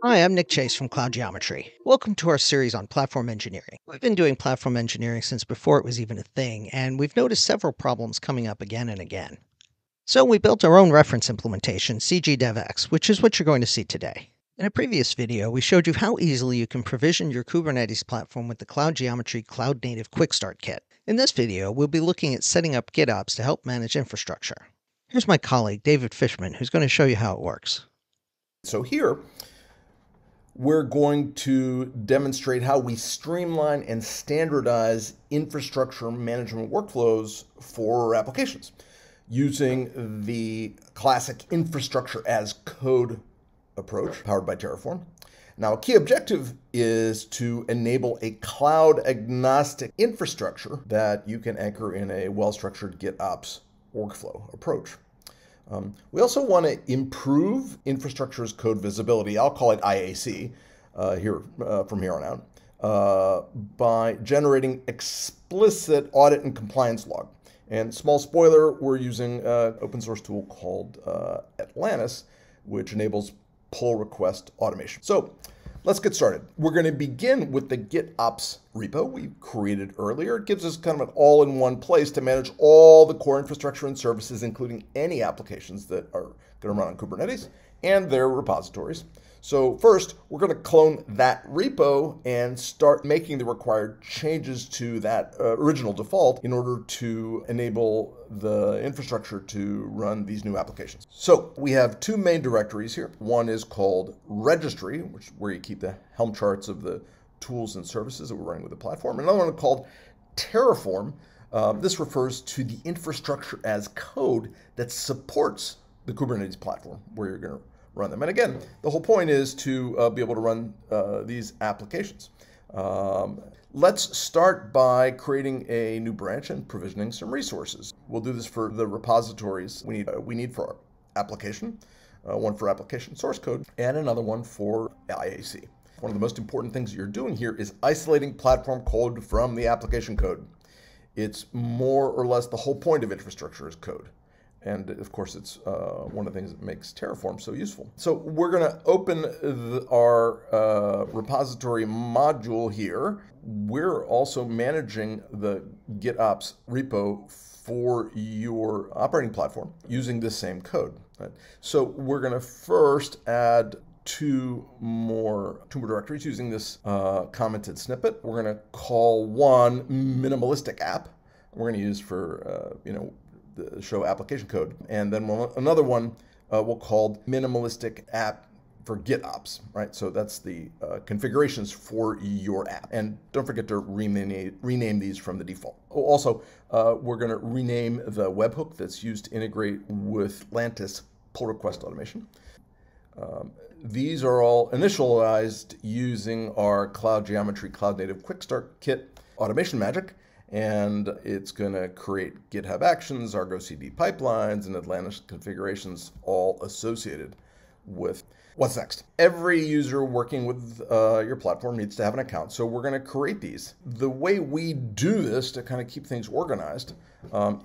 Hi, I'm Nick Chase from Cloud Geometry. Welcome to our series on platform engineering. We've been doing platform engineering since before it was even a thing, and we've noticed several problems coming up again and again. So we built our own reference implementation, CGDevX, which is what you're going to see today. In a previous video, we showed you how easily you can provision your Kubernetes platform with the Cloud Geometry Cloud Native Quick Start Kit. In this video, we'll be looking at setting up GitOps to help manage infrastructure. Here's my colleague, David Fishman, who's going to show you how it works. So here, we're going to demonstrate how we streamline and standardize infrastructure management workflows for applications using the classic infrastructure as code approach powered by Terraform. Now, a key objective is to enable a cloud-agnostic infrastructure that you can anchor in a well-structured GitOps workflow approach. We also want to improve infrastructure as code visibility. I'll call it IAC from here on out by generating explicit audit and compliance log. And small spoiler, we're using an open source tool called Atlantis, which enables pull request automation. So let's get started. We're going to begin with the GitOps repo we created earlier. It gives us kind of an all-in-one place to manage all the core infrastructure and services, including any applications that are going to run on Kubernetes and their repositories. So first, we're going to clone that repo and start making the required changes to that original default in order to enable the infrastructure to run these new applications. So we have two main directories here. One is called registry, which is where you keep the Helm charts of the tools and services that we're running with the platform. Another one called Terraform. This refers to the infrastructure as code that supports the Kubernetes platform where you're going to run them. And again, the whole point is to be able to run these applications. Let's start by creating a new branch and provisioning some resources. We'll do this for the repositories we need for our application, one for application source code, and another one for IAC. One of the most important things you're doing here is isolating platform code from the application code. It's more or less the whole point of infrastructure as code. And of course, it's one of the things that makes Terraform so useful. So we're going to open our repository module here. We're also managing the GitOps repo for your operating platform using the same code. Right? So we're going to first add two more directories using this commented snippet. We're going to call one minimalistic app. We're going to use for the show application code, and then another one we'll call minimalistic app for GitOps, right? So that's the configurations for your app. And don't forget to rename these from the default. Also, we're going to rename the webhook that's used to integrate with Atlantis pull request automation. These are all initialized using our Cloud Geometry Cloud Native Quick Start Kit automation magic. And it's going to create GitHub Actions, Argo CD pipelines, and Atlantis configurations all associated with what's next. Every user working with your platform needs to have an account, so we're going to create these. The way we do this to kind of keep things organized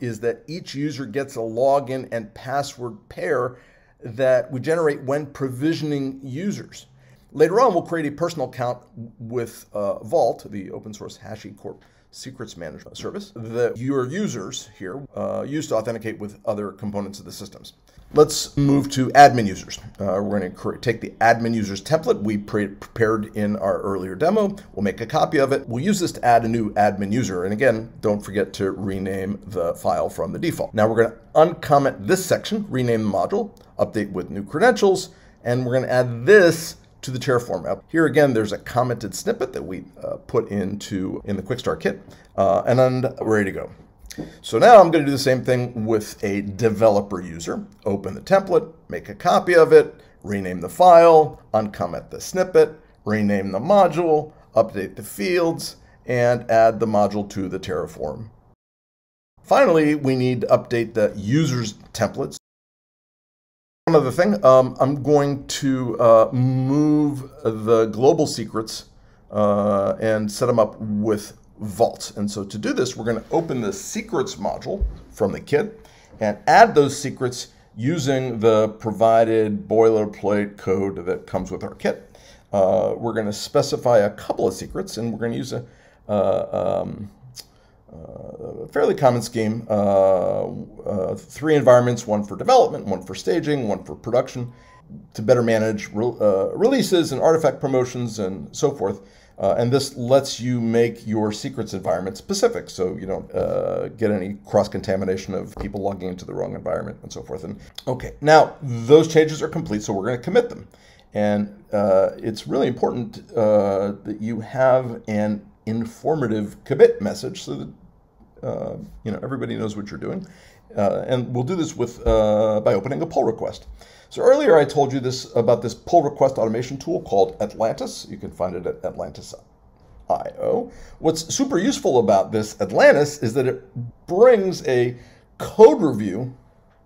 is that each user gets a login and password pair that we generate when provisioning users. Later on, we'll create a personal account with Vault, the open source HashiCorp secrets management service that your users here use to authenticate with other components of the systems. Let's move to admin users. We're going to take the admin users template we prepared in our earlier demo. We'll make a copy of it. We'll use this to add a new admin user. And again, don't forget to rename the file from the default. Now we're going to uncomment this section, rename the module, update with new credentials, and we're going to add this to the Terraform app. Here again, there's a commented snippet that we put in the Quick Start Kit, and then we're ready to go. So now I'm going to do the same thing with a developer user. Open the template, make a copy of it, rename the file, uncomment the snippet, rename the module, update the fields, and add the module to the Terraform. Finally, we need to update the user's templates. One other thing, I'm going to move the global secrets and set them up with Vault. And so to do this, we're going to open the secrets module from the kit and add those secrets using the provided boilerplate code that comes with our kit. we're going to specify a couple of secrets, and we're going to use a fairly common scheme, 3 environments, one for development, one for staging, one for production, to better manage releases and artifact promotions and so forth. And this lets you make your secrets environment specific, so you don't get any cross-contamination of people logging into the wrong environment and so forth. And okay, now those changes are complete, so we're going to commit them. And it's really important that you have an informative commit message so that everybody knows what you're doing. And we'll do this with by opening a pull request. So earlier I told you about this pull request automation tool called Atlantis. You can find it at Atlantis.io. What's super useful about this Atlantis is that it brings a code review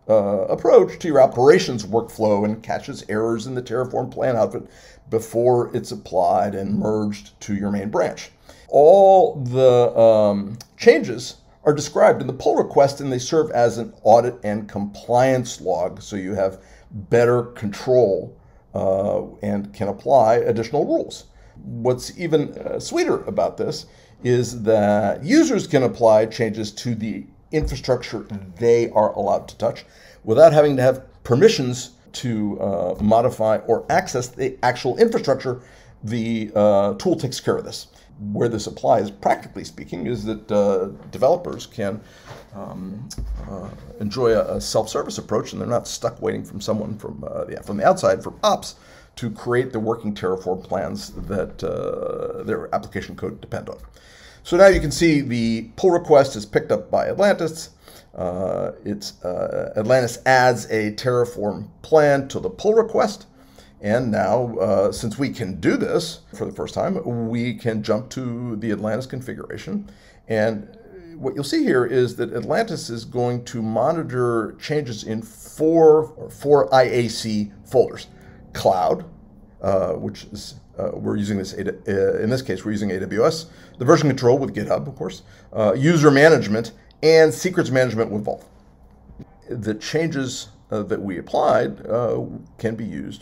approach to your operations workflow and catches errors in the Terraform plan output before it's applied and merged to your main branch. All the changes are described in the pull request, and they serve as an audit and compliance log, so you have better control and can apply additional rules. What's even sweeter about this is that users can apply changes to the infrastructure they are allowed to touch without having to have permissions to modify or access the actual infrastructure. The tool takes care of this. Where this applies, practically speaking, is that developers can enjoy a self-service approach, and they're not stuck waiting from someone from the outside, from ops, to create the working Terraform plans that their application code depend on. So now you can see the pull request is picked up by Atlantis. Atlantis adds a Terraform plan to the pull request. And now, since we can do this for the first time, we can jump to the Atlantis configuration. And what you'll see here is that Atlantis is going to monitor changes in four IAC folders. Cloud, which is, we're using this, in this case, we're using AWS. The version control with GitHub, of course. User management, and secrets management with Vault. The changes that we applied can be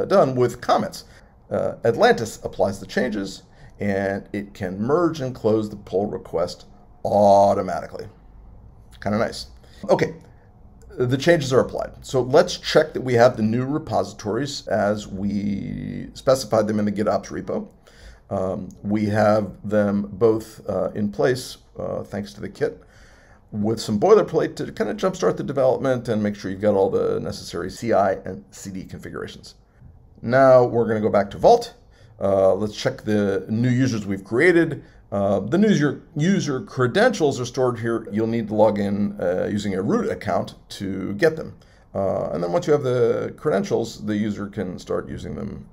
done with comments. Atlantis applies the changes, and it can merge and close the pull request automatically. Kind of nice. Okay, the changes are applied. So let's check that we have the new repositories as we specified them in the GitOps repo. We have them both in place thanks to the kit, with some boilerplate to kind of jumpstart the development and make sure you've got all the necessary CI and CD configurations. Now we're going to go back to Vault. Let's check the new users we've created. The new user credentials are stored here. You'll need to log in using a root account to get them. And then once you have the credentials, the user can start using them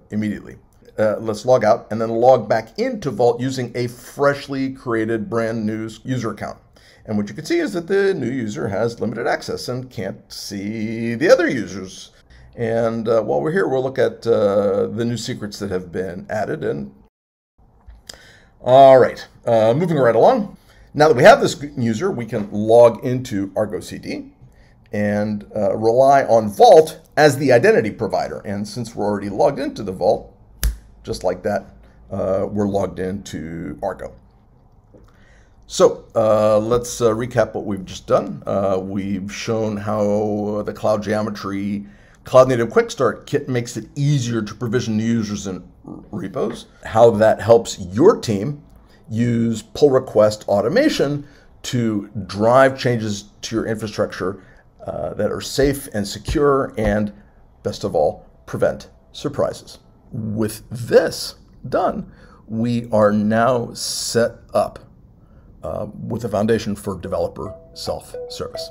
immediately. Let's log out and then log back into Vault using a freshly created brand new user account. And what you can see is that the new user has limited access and can't see the other users. And while we're here, we'll look at the new secrets that have been added. And all right, moving right along. Now that we have this user, we can log into Argo CD and rely on Vault as the identity provider. And since we're already logged into the Vault, just like that, we're logged into Argo. So let's recap what we've just done. We've shown how the Cloud Geometry Cloud Native Quick Start Kit makes it easier to provision new users and repos, how that helps your team use pull request automation to drive changes to your infrastructure that are safe and secure, and best of all, prevent surprises. With this done, we are now set up with a foundation for developer self-service.